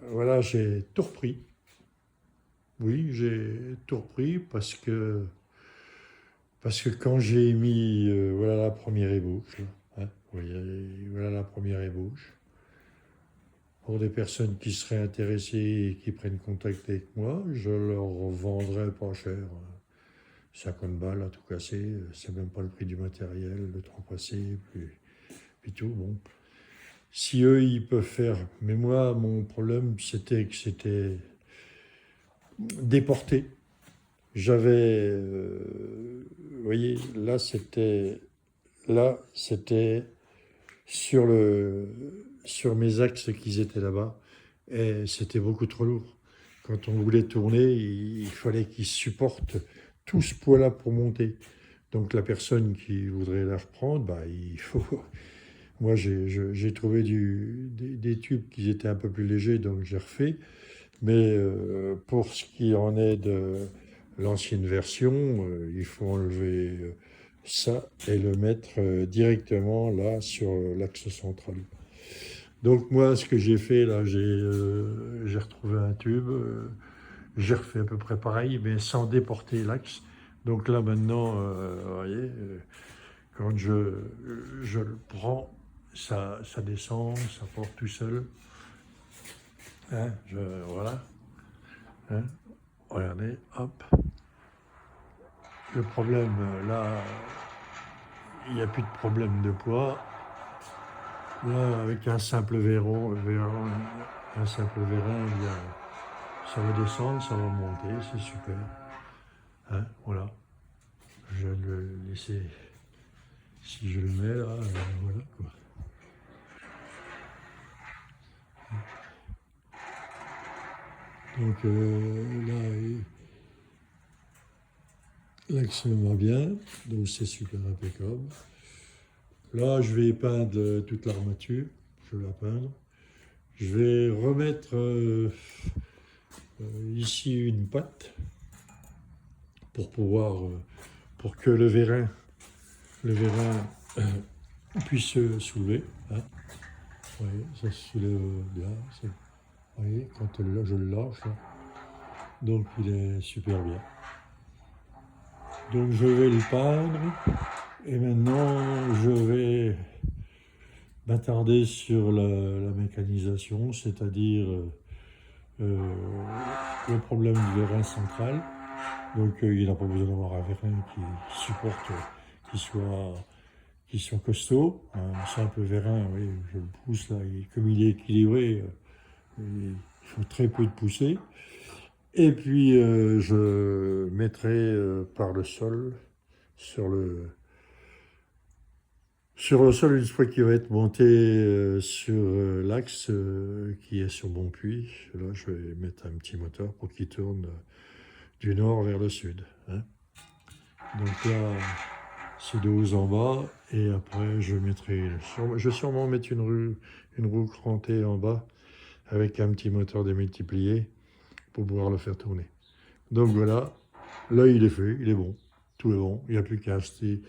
Voilà, j'ai tout repris. Oui, j'ai tout repris parce que quand j'ai mis, voilà la première ébauche, là, hein, vous voyez, voilà la première ébauche. Pour des personnes qui seraient intéressées et qui prennent contact avec moi, je leur vendrais pas cher. 50 balles à tout casser, c'est même pas le prix du matériel, le temps passé, puis tout. Bon, si eux ils peuvent faire, mais moi mon problème c'était que c'était déporté. J'avais, vous voyez, là c'était sur mes axes qu'ils étaient là-bas, et c'était beaucoup trop lourd. Quand on voulait tourner, il fallait qu'ils supportent tout ce poids-là pour monter. Donc la personne qui voudrait la reprendre, bah, il faut. Moi, j'ai trouvé des tubes qui étaient un peu plus légers, donc j'ai refait. Mais pour ce qui en est de l'ancienne version, il faut enlever ça et le mettre directement là sur l'axe central. Donc moi, ce que j'ai fait là, j'ai retrouvé un tube, j'ai refait à peu près pareil, mais sans déporter l'axe. Donc là maintenant, vous voyez, quand je le prends, ça descend, ça porte tout seul. Hein, voilà. Hein, regardez, hop. Le problème, là, il n'y a plus de problème de poids. Là, avec un simple un simple vérin, ça va descendre, ça va monter, c'est super. Hein, voilà. Je vais le laisser, si je le mets là, voilà quoi. Donc là, l'axe va bien, donc c'est super impeccable. Là, je vais peindre toute l'armature, je vais la peindre. Je vais remettre ici une patte pour pouvoir, pour que le vérin puisse se soulever. Hein. Vous voyez, ça se soulève bien. Vous voyez, quand je le lâche, là. Donc il est super bien. Donc je vais le peindre et maintenant je vais m'attarder sur la mécanisation, c'est-à-dire le problème du vérin central. Donc il n'a pas besoin d'avoir un vérin qui supporte, qui soit, qui soit costaud. Un simple vérin, oui, je le pousse là, comme il est équilibré, il faut très peu de pousser. Et puis je mettrai par le sol, sur le sol, une fois qu'il va être monté sur l'axe qui est sur mon puits. Là je vais mettre un petit moteur pour qu'il tourne du nord vers le sud. Hein. Donc là, c'est de haut en bas, et après je vais sûrement mettre une roue crantée en bas avec un petit moteur démultiplié pour pouvoir le faire tourner. Donc voilà, là il est fait, il est bon, tout est bon, il n'y a plus qu'à acheter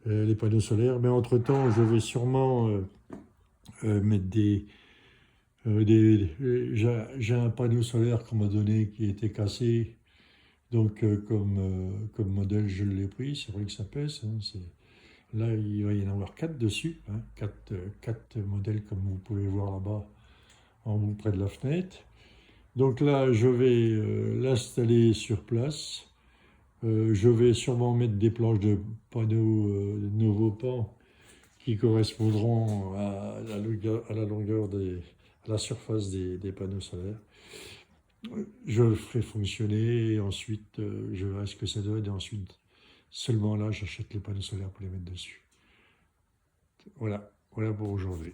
les panneaux solaires, mais entre-temps je vais sûrement mettre j'ai un panneau solaire qu'on m'a donné qui était cassé, donc comme modèle je l'ai pris, c'est vrai que ça pèse, hein, là il va y en avoir 4 dessus, hein, 4 modèles comme vous pouvez voir là-bas en haut près de la fenêtre. Donc là je vais l'installer sur place. Je vais sûrement mettre des planches de panneaux de nouveaux pans qui correspondront à la longueur à la surface des panneaux solaires. Je le ferai fonctionner et ensuite je verrai ce que ça donne, et ensuite seulement là j'achète les panneaux solaires pour les mettre dessus. Voilà, voilà pour aujourd'hui.